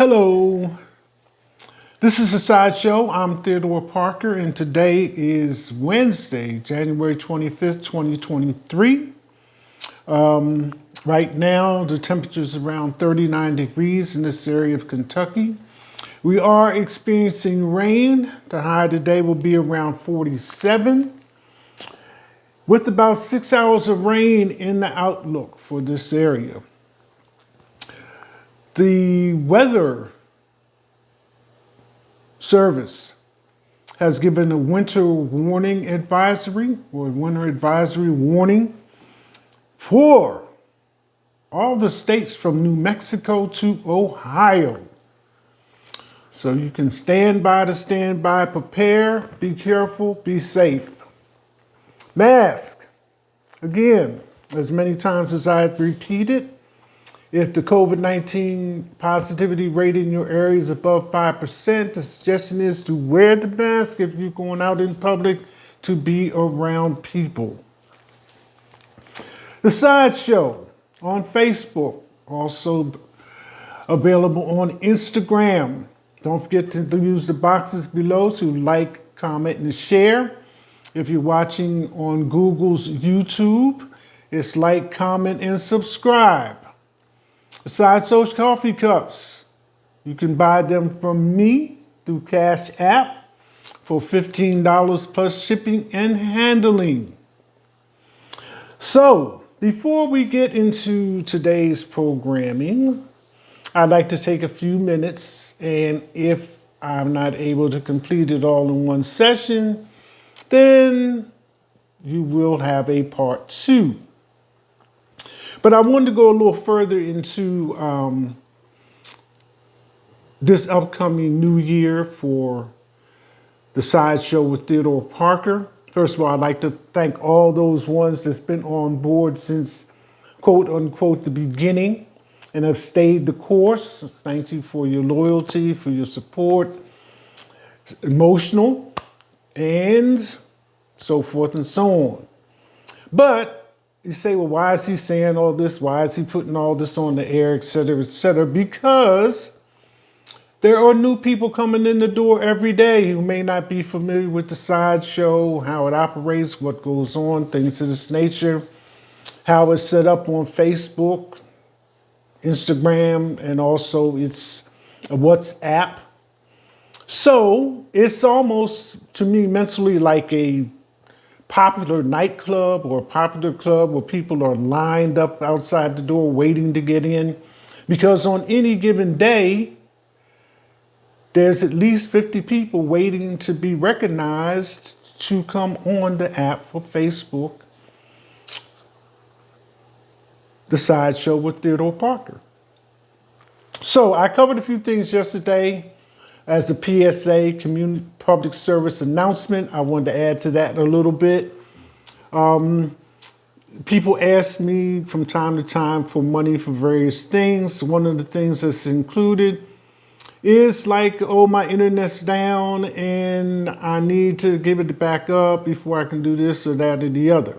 Hello, this is a sideshow. I'm Theodore Parker, and today is Wednesday, January 25th, 2023. Right now, the temperature is around 39 degrees in this area of Kentucky. We are experiencing rain. The high today will be around 47, with about 6 hours of rain in the outlook for this area. The weather service has given a winter warning advisory or winter advisory warning for all the states from New Mexico to Ohio. So you can stand by, prepare, be careful, be safe. Mask. Again, as many times as I've repeated, if the COVID-19 positivity rate in your area is above 5%, the suggestion is to wear the mask if you're going out in public, to be around people. The Sideshow on Facebook, also available on Instagram. Don't forget to use the boxes below to like, comment, and share. If you're watching on Google's YouTube, it's like, comment, and subscribe. Besides those coffee cups, you can buy them from me through Cash App for $15 plus shipping and handling. So, before we get into today's programming, I'd like to take a few minutes, and if I'm not able to complete it all in one session, then you will have a part 2. But I wanted to go a little further into this upcoming new year for the Sideshow with Theodore Parker. First of all, I'd like to thank all those ones that's been on board since, quote unquote, the beginning and have stayed the course. Thank you for your loyalty, for your support, emotional, and so forth and so on. But you say, well, why is he saying all this? Why is he putting all this on the air, et cetera, et cetera? Because there are new people coming in the door every day who may not be familiar with the Sideshow, how it operates, what goes on, things of this nature, how it's set up on Facebook, Instagram, and also it's a WhatsApp. So it's almost, to me, mentally like a popular nightclub or a popular club where people are lined up outside the door waiting to get in, because on any given day, there's at least 50 people waiting to be recognized to come on the app for Facebook, the Sideshow with Theodore Parker. So I covered a few things yesterday as a PSA, community public service announcement. I wanted to add to that a little bit. People ask me from time to time for money for various things. One of the things that's included is like, oh, my internet's down and I need to give it back up before I can do this or that or the other.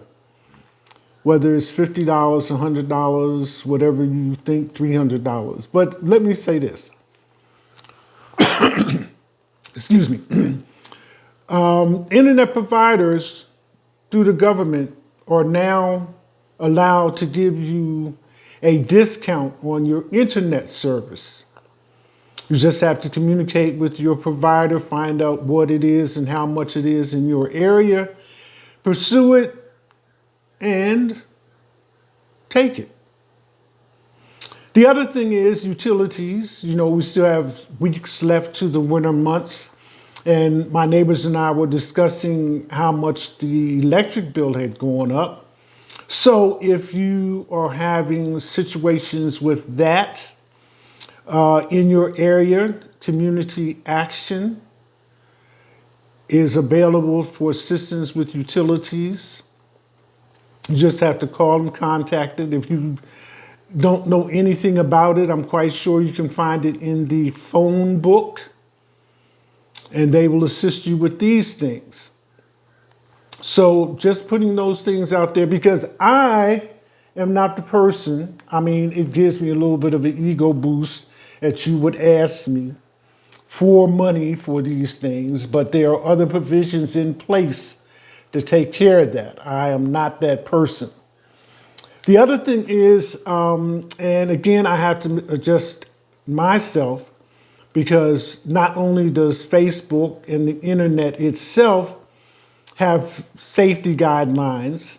Whether it's $50, $100, whatever you think, $300. But let me say this. Excuse me. Internet providers through the government are now allowed to give you a discount on your internet service. You just have to communicate with your provider, find out what it is and how much it is in your area, pursue it, and take it. The other thing is utilities. You know, we still have weeks left to the winter months, and my neighbors and I were discussing how much the electric bill had gone up. So if you are having situations with that in your area, community action is available for assistance with utilities. You just have to call them, contact it. If you don't know anything about it, I'm quite sure you can find it in the phone book, and they will assist you with these things. So just putting those things out there, because I am not the person, I mean, it gives me a little bit of an ego boost that you would ask me for money for these things, but there are other provisions in place to take care of that. I am not that person. The other thing is, and again, I have to adjust myself because not only does Facebook and the internet itself have safety guidelines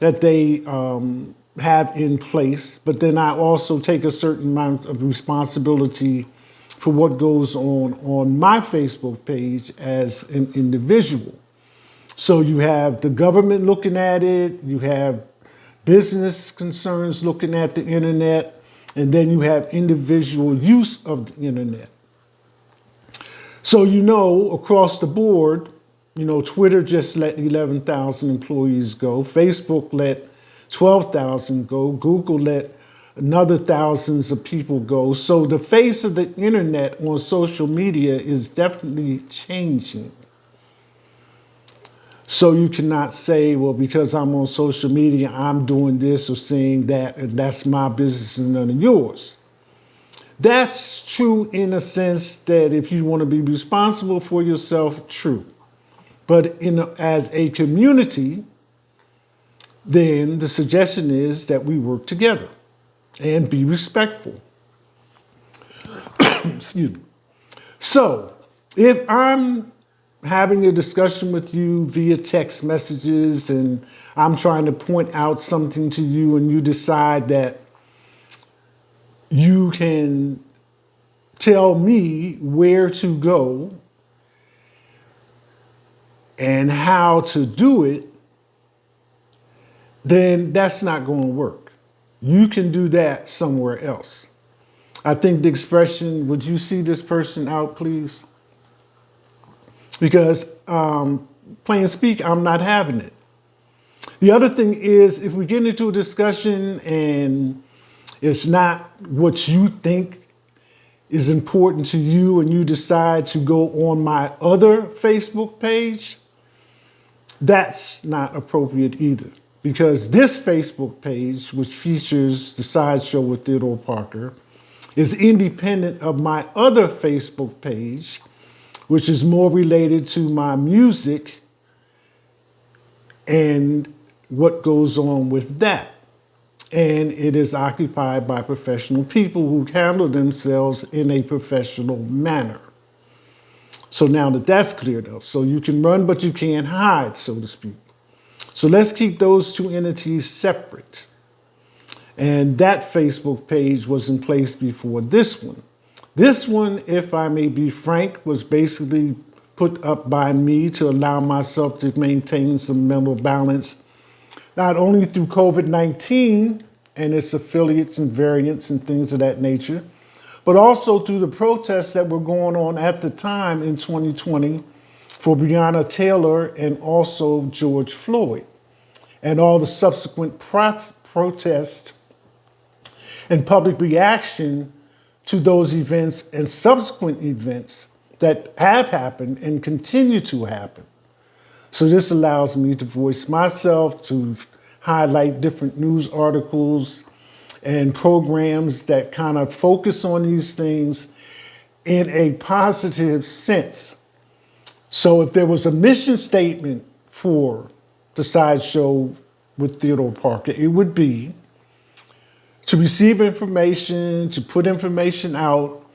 that they have in place, but then I also take a certain amount of responsibility for what goes on my Facebook page as an individual. So you have the government looking at it, you have business concerns looking at the internet, and then you have individual use of the internet. So across the board, Twitter just let 11,000 employees go. Facebook let 12,000 go. Google let another thousands of people go. So the face of the internet on social media is definitely changing. So you cannot say, well, because I'm on social media, I'm doing this or saying that, and that's my business and none of yours. That's true in a sense that if you want to be responsible for yourself, true. But as a community, then the suggestion is that we work together and be respectful. Excuse me. So if I'm having a discussion with you via text messages and I'm trying to point out something to you and you decide that you can tell me where to go and how to do it, then that's not going to work. You can do that somewhere else. I think the expression, would you see this person out, please? Because plain speak, I'm not having it. The other thing is, if we get into a discussion and it's not what you think is important to you and you decide to go on my other Facebook page, that's not appropriate either. Because this Facebook page, which features the Sideshow with Theodore Parker, is independent of my other Facebook page, which is more related to my music and what goes on with that. And it is occupied by professional people who handle themselves in a professional manner. So now that that's cleared up, so you can run, but you can't hide, so to speak. So let's keep those two entities separate. And that Facebook page was in place before this one. This one, if I may be frank, was basically put up by me to allow myself to maintain some mental balance, not only through COVID-19 and its affiliates and variants and things of that nature, but also through the protests that were going on at the time in 2020 for Breonna Taylor and also George Floyd, and all the subsequent protests and public reaction to those events and subsequent events that have happened and continue to happen. So this allows me to voice myself, to highlight different news articles and programs that kind of focus on these things in a positive sense. So if there was a mission statement for the Sideshow with Theodore Parker, it would be to receive information, to put information out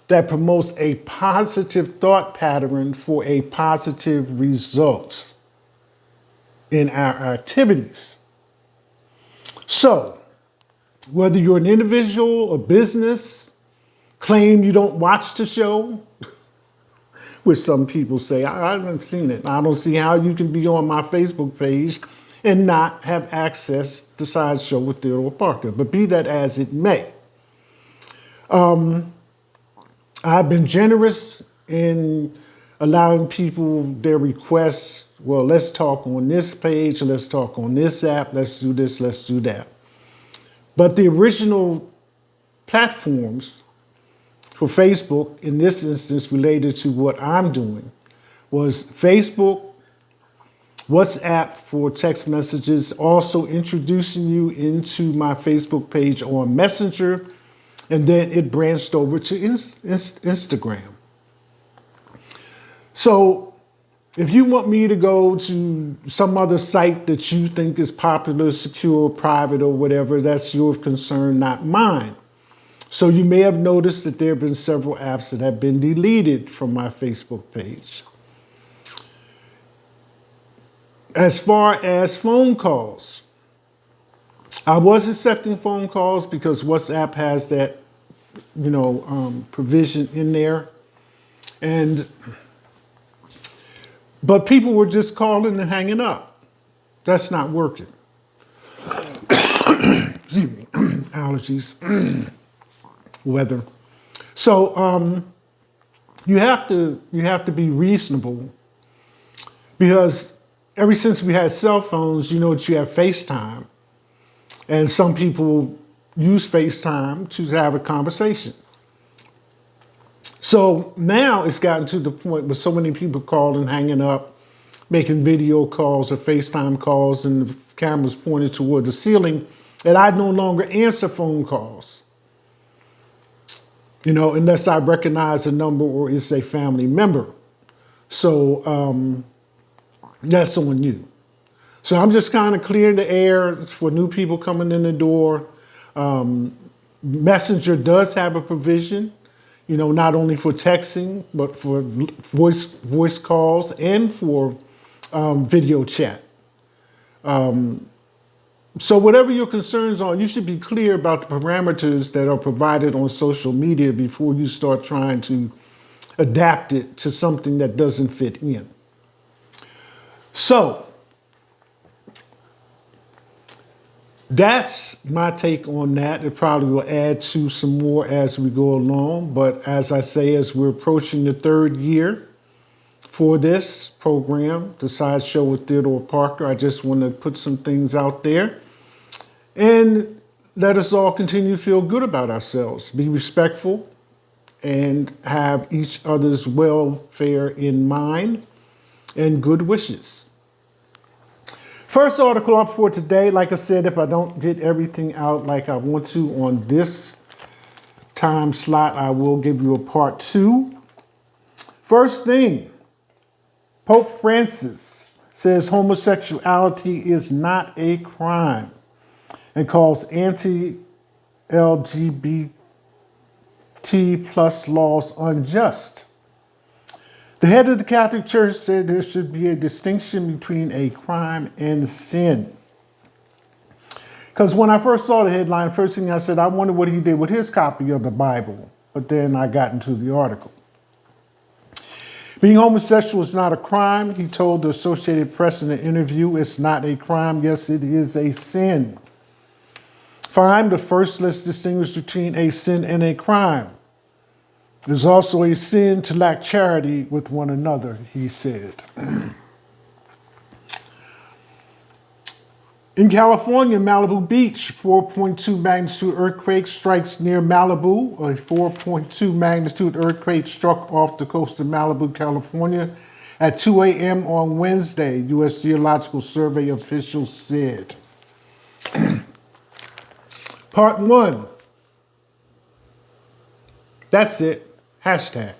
that promotes a positive thought pattern for a positive result in our activities. So, whether you're an individual or business, claim you don't watch the show, which some people say, I haven't seen it. I don't see how you can be on my Facebook page and not have access to Sideshow with Theodore Parker. But be that as it may. I've been generous in allowing people their requests. Well, let's talk on this page, or let's talk on this app, let's do this, let's do that. But the original platforms for Facebook, in this instance related to what I'm doing, was Facebook, WhatsApp for text messages, also introducing you into my Facebook page on Messenger, And then it branched over to Instagram. So if you want me to go to some other site that you think is popular, secure, private, or whatever, that's your concern, not mine. So you may have noticed that there have been several apps that have been deleted from my Facebook page. As far as phone calls, I was accepting phone calls because WhatsApp has that, provision in there. But people were just calling and hanging up. That's not working. Excuse me, allergies, weather. So you have to be reasonable, because ever since we had cell phones, you know that you have FaceTime, and some people use FaceTime to have a conversation. So now it's gotten to the point where so many people calling, hanging up, making video calls or FaceTime calls, and the camera's pointed toward the ceiling, and I no longer answer phone calls, unless I recognize a number or it's a family member. So that's on you. So I'm just kind of clearing the air for new people coming in the door. Messenger does have a provision, not only for texting, but for voice calls and for video chat. So whatever your concerns are, you should be clear about the parameters that are provided on social media before you start trying to adapt it to something that doesn't fit in. So that's my take on that. It probably will add to some more as we go along. But as I say, as we're approaching the third year for this program, the Sideshow with Theodore Parker, I just want to put some things out there and let us all continue to feel good about ourselves, be respectful, and have each other's welfare in mind and good wishes. First article up for today, like I said, if I don't get everything out like I want to on this time slot, I will give you a part 2. First thing, Pope Francis says homosexuality is not a crime and calls anti-LGBT plus laws unjust. The head of the Catholic Church said there should be a distinction between a crime and sin. Because when I first saw the headline, first thing I said, I wonder what he did with his copy of the Bible. But then I got into the article. Being homosexual is not a crime, he told the Associated Press in an interview. It's not a crime. Yes, it is a sin. Fine, but first let's distinguish between a sin and a crime. There's also a sin to lack charity with one another, he said. In California, Malibu Beach, 4.2 magnitude earthquake strikes near Malibu. A 4.2 magnitude earthquake struck off the coast of Malibu, California at 2 a.m. on Wednesday, U.S. Geological Survey officials said. Part 1. That's it. Hashtag.